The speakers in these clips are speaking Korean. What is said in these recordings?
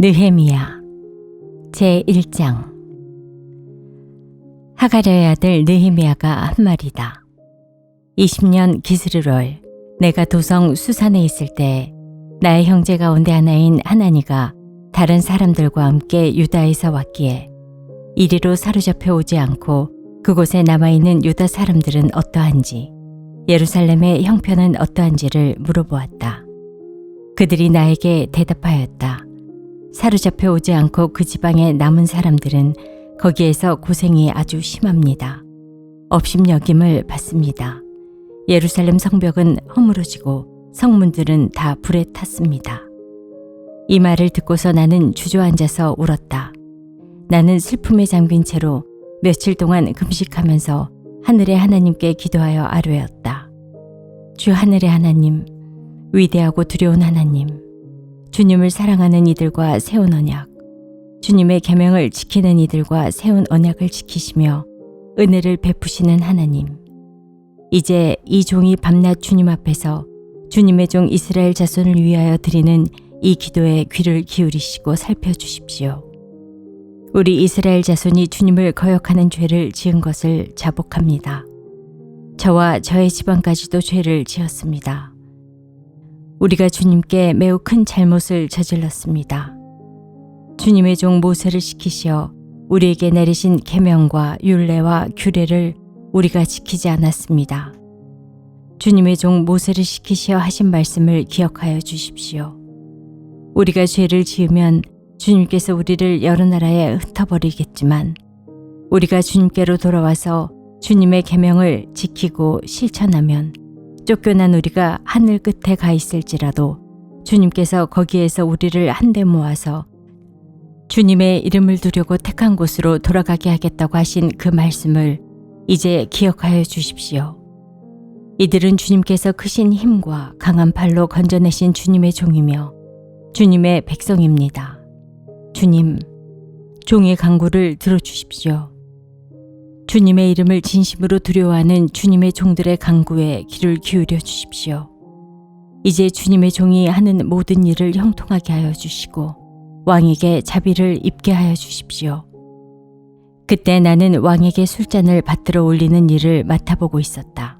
느헤미야 제1장. 하가랴의 아들 느헤미야가 한 말이다. 20년 기스르월 내가 도성 수산에 있을 때 나의 형제 가운데 하나인 하나니가 다른 사람들과 함께 유다에서 왔기에 이리로 사로잡혀 오지 않고 그곳에 남아있는 유다 사람들은 어떠한지 예루살렘의 형편은 어떠한지를 물어보았다. 그들이 나에게 대답하였다. 사로잡혀 오지 않고 그 지방에 남은 사람들은 거기에서 고생이 아주 심합니다. 업심여김을 받습니다. 예루살렘 성벽은 허물어지고 성문들은 다 불에 탔습니다. 이 말을 듣고서 나는 주저앉아서 울었다. 나는 슬픔에 잠긴 채로 며칠 동안 금식하면서 하늘의 하나님께 기도하여 아뢰었다. 주 하늘의 하나님, 위대하고 두려운 하나님, 주님을 사랑하는 이들과 세운 언약, 주님의 계명을 지키는 이들과 세운 언약을 지키시며 은혜를 베푸시는 하나님, 이제 이 종이 밤낮 주님 앞에서 주님의 종 이스라엘 자손을 위하여 드리는 이 기도에 귀를 기울이시고 살펴주십시오. 우리 이스라엘 자손이 주님을 거역하는 죄를 지은 것을 자복합니다. 저와 저의 집안까지도 죄를 지었습니다. 우리가 주님께 매우 큰 잘못을 저질렀습니다. 주님의 종 모세를 시키시어 우리에게 내리신 계명과 율례와 규례를 우리가 지키지 않았습니다. 주님의 종 모세를 시키시어 하신 말씀을 기억하여 주십시오. 우리가 죄를 지으면 주님께서 우리를 여러 나라에 흩어버리겠지만 우리가 주님께로 돌아와서 주님의 계명을 지키고 실천하면 쫓겨난 우리가 하늘 끝에 가 있을지라도 주님께서 거기에서 우리를 한데 모아서 주님의 이름을 두려고 택한 곳으로 돌아가게 하겠다고 하신 그 말씀을 이제 기억하여 주십시오. 이들은 주님께서 크신 힘과 강한 팔로 건져내신 주님의 종이며 주님의 백성입니다. 주님, 종의 간구를 들어주십시오. 주님의 이름을 진심으로 두려워하는 주님의 종들의 간구에 귀를 기울여 주십시오. 이제 주님의 종이 하는 모든 일을 형통하게 하여 주시고 왕에게 자비를 입게 하여 주십시오. 그때 나는 왕에게 술잔을 받들어 올리는 일을 맡아보고 있었다.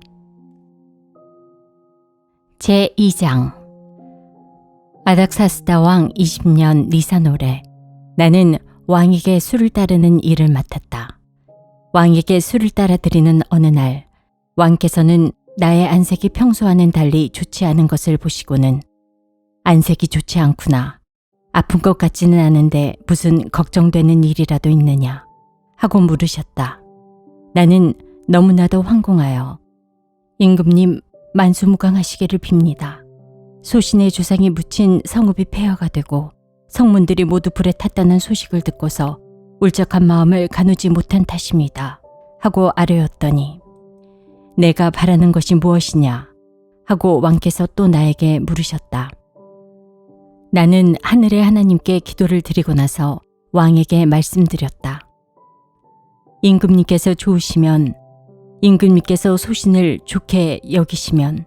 제2장. 아닥사스다 왕 20년 니산월에 나는 왕에게 술을 따르는 일을 맡았다. 왕에게 술을 따라 드리는 어느 날 왕께서는 나의 안색이 평소와는 달리 좋지 않은 것을 보시고는 안색이 좋지 않구나. 아픈 것 같지는 않은데 무슨 걱정되는 일이라도 있느냐 하고 물으셨다. 나는 너무나도 황공하여 임금님 만수무강하시기를 빕니다. 소신의 조상이 묻힌 성읍이 폐허가 되고 성문들이 모두 불에 탔다는 소식을 듣고서 울적한 마음을 가누지 못한 탓입니다. 하고 아뢰었더니 내가 바라는 것이 무엇이냐 하고 왕께서 또 나에게 물으셨다. 나는 하늘의 하나님께 기도를 드리고 나서 왕에게 말씀드렸다. 임금님께서 좋으시면, 임금님께서 소신을 좋게 여기시면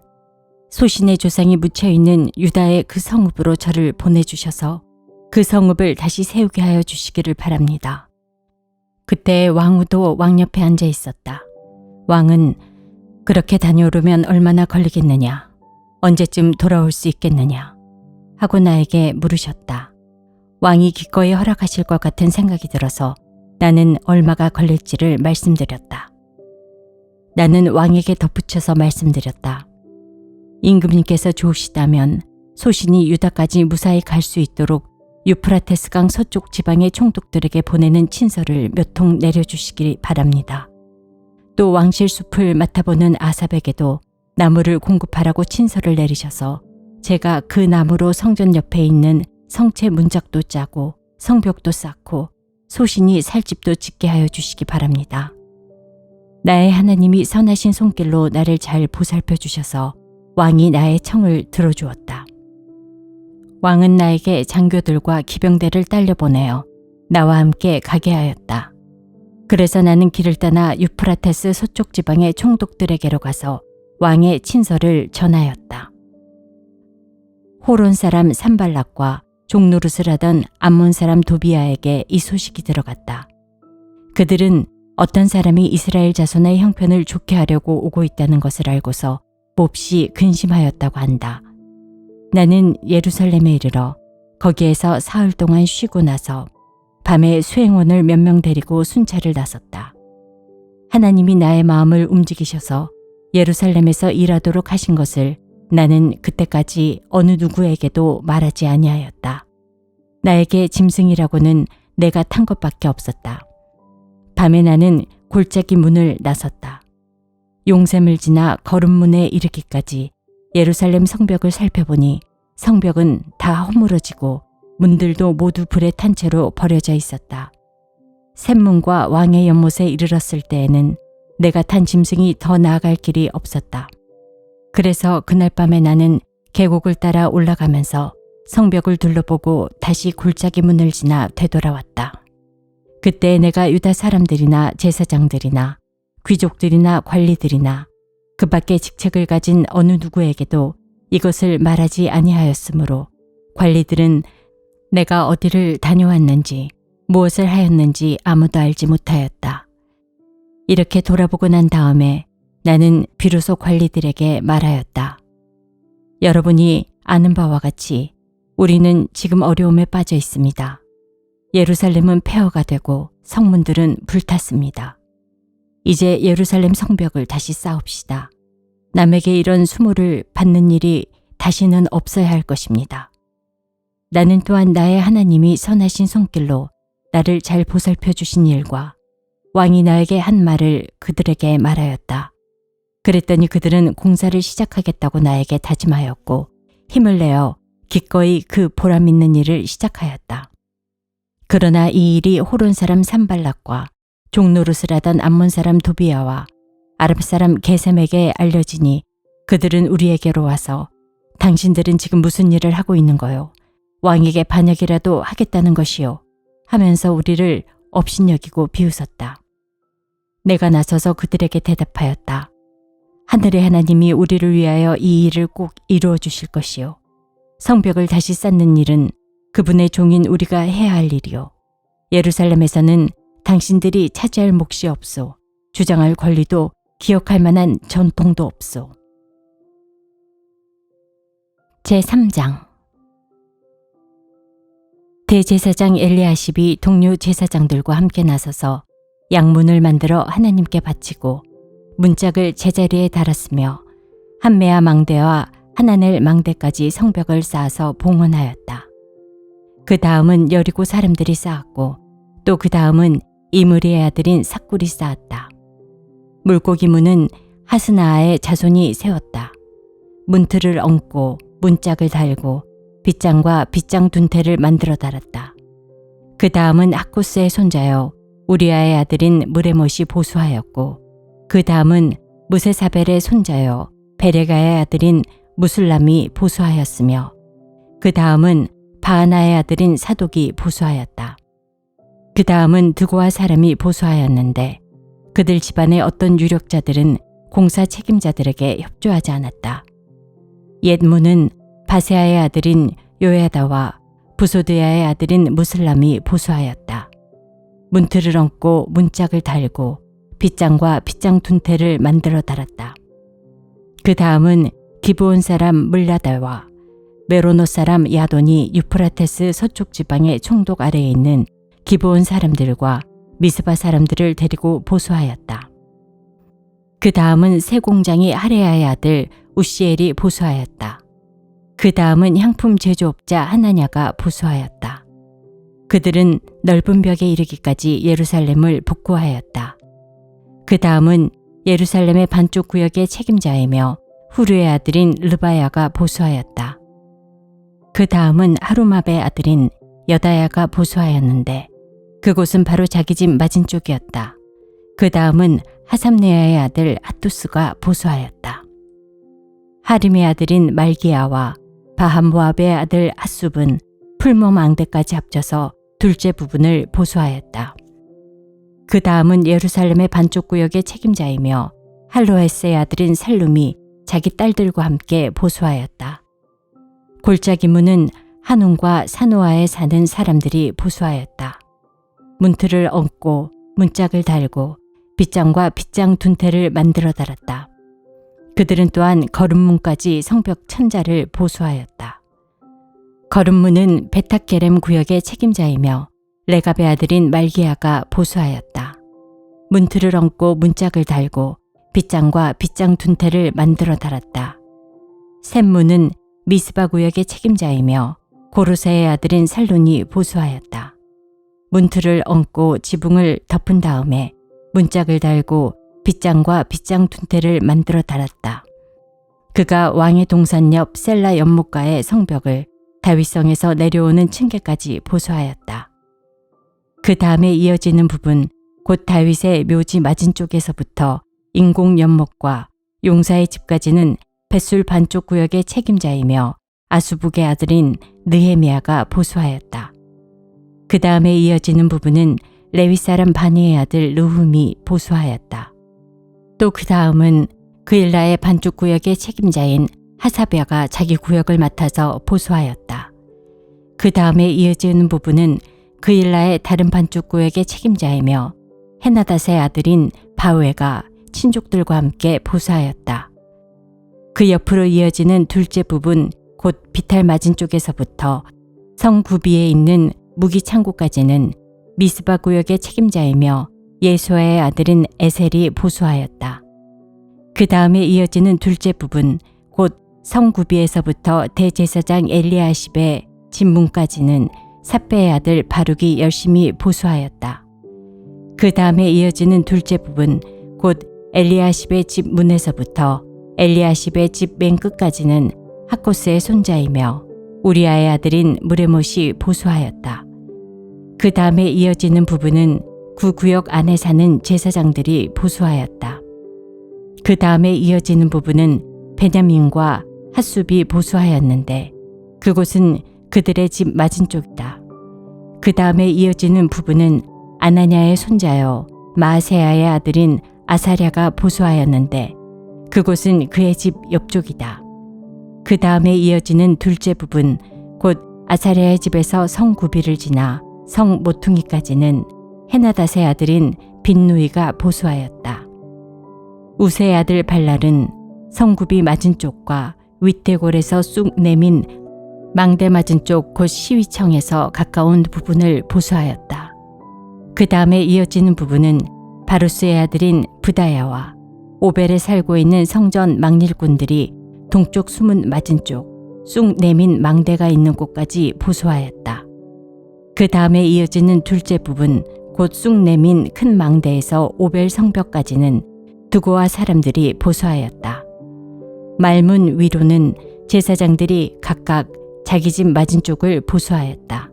소신의 조상이 묻혀있는 유다의 그 성읍으로 저를 보내주셔서 그 성읍을 다시 세우게 하여 주시기를 바랍니다. 그때 왕후도 왕 옆에 앉아 있었다. 왕은 그렇게 다녀오려면 얼마나 걸리겠느냐, 언제쯤 돌아올 수 있겠느냐 하고 나에게 물으셨다. 왕이 기꺼이 허락하실 것 같은 생각이 들어서 나는 얼마가 걸릴지를 말씀드렸다. 나는 왕에게 덧붙여서 말씀드렸다. 임금님께서 좋으시다면 소신이 유다까지 무사히 갈 수 있도록 유프라테스강 서쪽 지방의 총독들에게 보내는 친서를 몇 통 내려주시기 바랍니다. 또 왕실 숲을 맡아보는 아삽에게도 나무를 공급하라고 친서를 내리셔서 제가 그 나무로 성전 옆에 있는 성체 문짝도 짜고 성벽도 쌓고 소신이 살 집도 짓게 하여 주시기 바랍니다. 나의 하나님이 선하신 손길로 나를 잘 보살펴 주셔서 왕이 나의 청을 들어주었다. 왕은 나에게 장교들과 기병대를 딸려보내어 나와 함께 가게 하였다. 그래서 나는 길을 떠나 유프라테스 서쪽 지방의 총독들에게로 가서 왕의 친서를 전하였다. 호론 사람 산발락과 종노릇을 하던 암몬 사람 도비아에게 이 소식이 들어갔다. 그들은 어떤 사람이 이스라엘 자손의 형편을 좋게 하려고 오고 있다는 것을 알고서 몹시 근심하였다고 한다. 나는 예루살렘에 이르러 거기에서 사흘 동안 쉬고 나서 밤에 수행원을 몇 명 데리고 순찰을 나섰다. 하나님이 나의 마음을 움직이셔서 예루살렘에서 일하도록 하신 것을 나는 그때까지 어느 누구에게도 말하지 아니하였다. 나에게 짐승이라고는 내가 탄 것밖에 없었다. 밤에 나는 골짜기 문을 나섰다. 용샘을 지나 거름문에 이르기까지 예루살렘 성벽을 살펴보니 성벽은 다 허물어지고 문들도 모두 불에 탄 채로 버려져 있었다. 샘문과 왕의 연못에 이르렀을 때에는 내가 탄 짐승이 더 나아갈 길이 없었다. 그래서 그날 밤에 나는 계곡을 따라 올라가면서 성벽을 둘러보고 다시 골짜기 문을 지나 되돌아왔다. 그때 내가 유다 사람들이나 제사장들이나 귀족들이나 관리들이나 그 밖에 직책을 가진 어느 누구에게도 이것을 말하지 아니하였으므로 관리들은 내가 어디를 다녀왔는지 무엇을 하였는지 아무도 알지 못하였다. 이렇게 돌아보고 난 다음에 나는 비로소 관리들에게 말하였다. 여러분이 아는 바와 같이 우리는 지금 어려움에 빠져 있습니다. 예루살렘은 폐허가 되고 성문들은 불탔습니다. 이제 예루살렘 성벽을 다시 쌓읍시다. 남에게 이런 수모를 받는 일이 다시는 없어야 할 것입니다. 나는 또한 나의 하나님이 선하신 손길로 나를 잘 보살펴 주신 일과 왕이 나에게 한 말을 그들에게 말하였다. 그랬더니 그들은 공사를 시작하겠다고 나에게 다짐하였고 힘을 내어 기꺼이 그 보람 있는 일을 시작하였다. 그러나 이 일이 호론 사람 산발락과 종노릇을 하던 암몬 사람 도비아와 아람 사람 게셈에게 알려지니 그들은 우리에게로 와서 당신들은 지금 무슨 일을 하고 있는 거요? 왕에게 반역이라도 하겠다는 것이요? 하면서 우리를 업신여기고 비웃었다. 내가 나서서 그들에게 대답하였다. 하늘의 하나님이 우리를 위하여 이 일을 꼭 이루어 주실 것이요. 성벽을 다시 쌓는 일은 그분의 종인 우리가 해야 할 일이요. 예루살렘에서는 당신들이 차지할 몫이 없소. 주장할 권리도 기억할 만한 전통도 없소. 제3장 대제사장 엘리야십이 동료 제사장들과 함께 나서서 양문을 만들어 하나님께 바치고 문짝을 제자리에 달았으며 한메아 망대와 하나넬 망대까지 성벽을 쌓아서 봉헌하였다. 그 다음은 여리고 사람들이 쌓았고 또 그 다음은 이므리의 아들인 삭굴이 쌓았다. 물고기 문은 하스나아의 자손이 세웠다. 문틀을 얹고 문짝을 달고 빗장과 빗장 둔태를 만들어 달았다. 그 다음은 하코스의 손자여 우리아의 아들인 무레못이 보수하였고 그 다음은 무세사벨의 손자여 베레가의 아들인 무술람이 보수하였으며 그 다음은 바하나의 아들인 사독이 보수하였다. 그 다음은 드고아 사람이 보수하였는데 그들 집안의 어떤 유력자들은 공사 책임자들에게 협조하지 않았다. 옛 문은 바세아의 아들인 요야다와 부소드야의 아들인 무슬람이 보수하였다. 문틀을 얹고 문짝을 달고 빗장과 빗장 둔태를 만들어 달았다. 그 다음은 기브온 사람 물라달과 메로노 사람 야돈이 유프라테스 서쪽 지방의 총독 아래에 있는 기브온 사람들과 미스바 사람들을 데리고 보수하였다. 그 다음은 새 공장이 하레아의 아들 우시엘이 보수하였다. 그 다음은 향품 제조업자 하나냐가 보수하였다. 그들은 넓은 벽에 이르기까지 예루살렘을 복구하였다. 그 다음은 예루살렘의 반쪽 구역의 책임자이며 후르의 아들인 르바야가 보수하였다. 그 다음은 하루마베의 아들인 여다야가 보수하였는데 그곳은 바로 자기 집 맞은 쪽이었다. 그 다음은 하삼네아의 아들 핫투스가 보수하였다. 하림의 아들인 말기야와 바함모압의 아들 핫숲은 풀몸 앙대까지 합쳐서 둘째 부분을 보수하였다. 그 다음은 예루살렘의 반쪽 구역의 책임자이며 할로헤스의 아들인 살룸이 자기 딸들과 함께 보수하였다. 골짜기 문은 한운과 산호아에 사는 사람들이 보수하였다. 문틀을 얹고 문짝을 달고 빗장과 빗장 둔태를 만들어 달았다. 그들은 또한 거름문까지 성벽 천자를 보수하였다. 거름문은 베탁게렘 구역의 책임자이며 레갑의 아들인 말기야가 보수하였다. 문틀을 얹고 문짝을 달고 빗장과 빗장 둔태를 만들어 달았다. 샘문은 미스바 구역의 책임자이며 고르세의 아들인 살론이 보수하였다. 문틀을 얹고 지붕을 덮은 다음에 문짝을 달고 빗장과 빗장 둔태를 만들어 달았다. 그가 왕의 동산 옆 셀라 연못가의 성벽을 다윗성에서 내려오는 층계까지 보수하였다. 그 다음에 이어지는 부분, 곧 다윗의 묘지 맞은쪽에서부터 인공 연못과 용사의 집까지는 벳술 반쪽 구역의 책임자이며 아수북의 아들인 느헤미야가 보수하였다. 그 다음에 이어지는 부분은 레위 사람 바니의 아들 르훔이 보수하였다. 또 그 다음은 그일라의 반쪽 구역의 책임자인 하사벼가 자기 구역을 맡아서 보수하였다. 그 다음에 이어지는 부분은 그일라의 다른 반쪽 구역의 책임자이며 헤나닷의 아들인 바웨가 친족들과 함께 보수하였다. 그 옆으로 이어지는 둘째 부분, 곧 비탈 맞은쪽에서부터 성 구비에 있는 무기 창고까지는 미스바 구역의 책임자이며 예수아의 아들인 에셀이 보수하였다. 그 다음에 이어지는 둘째 부분, 곧 성 구비에서부터 대제사장 엘리아십의 집문까지는 삿배의 아들 바룩이 열심히 보수하였다. 그 다음에 이어지는 둘째 부분, 곧 엘리아십의 집 문에서부터 엘리아십의 집 맨 끝까지는 하코스의 손자이며 우리아의 아들인 무레못이 보수하였다. 그 다음에 이어지는 부분은 그 구역 안에 사는 제사장들이 보수하였다. 그 다음에 이어지는 부분은 베냐민과 핫숲이 보수하였는데 그곳은 그들의 집 맞은쪽이다. 그 다음에 이어지는 부분은 아나냐의 손자여 마아세야의 아들인 아사랴가 보수하였는데 그곳은 그의 집 옆쪽이다. 그 다음에 이어지는 둘째 부분, 곧 아사랴의 집에서 성 구비를 지나 성 모퉁이까지는 헤나닷의 아들인 빈누이가 보수하였다. 우세의 아들 발랄은 성구비 맞은쪽과 윗대골에서 쑥 내민 망대 맞은쪽 곧 시위청에서 가까운 부분을 보수하였다. 그 다음에 이어지는 부분은 바루스의 아들인 부다야와 오벨에 살고 있는 성전 망릴꾼들이 동쪽 수문 맞은쪽 쑥 내민 망대가 있는 곳까지 보수하였다. 그 다음에 이어지는 둘째 부분, 곧 쑥 내민 큰 망대에서 오벨 성벽까지는 두고와 사람들이 보수하였다. 말문 위로는 제사장들이 각각 자기 집 맞은쪽을 보수하였다.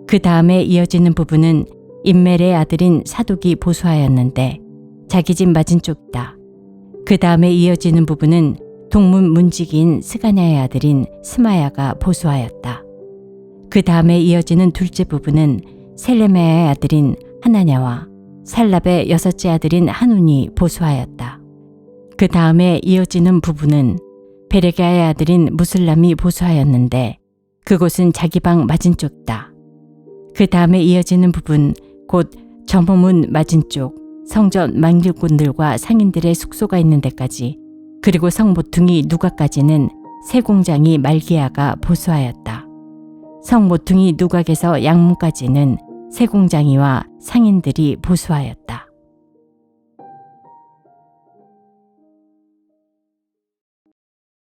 그 다음에 이어지는 부분은 임멜의 아들인 사독이 보수하였는데 자기 집 맞은쪽이다. 그 다음에 이어지는 부분은 동문 문지기인 스가냐의 아들인 스마야가 보수하였다. 그 다음에 이어지는 둘째 부분은 셀레메아의 아들인 하나냐와 살랍의 여섯째 아들인 한운이 보수하였다. 그 다음에 이어지는 부분은 베레가의 아들인 무슬람이 보수하였는데 그곳은 자기 방 맞은쪽이다. 그 다음에 이어지는 부분, 곧 점호문 맞은쪽 성전 망릴꾼들과 상인들의 숙소가 있는 데까지, 그리고 성 모퉁이 누각까지는 세공장이 말기야가 보수하였다. 성 모퉁이 누각에서 양문까지는 세공장이와 상인들이 보수하였다.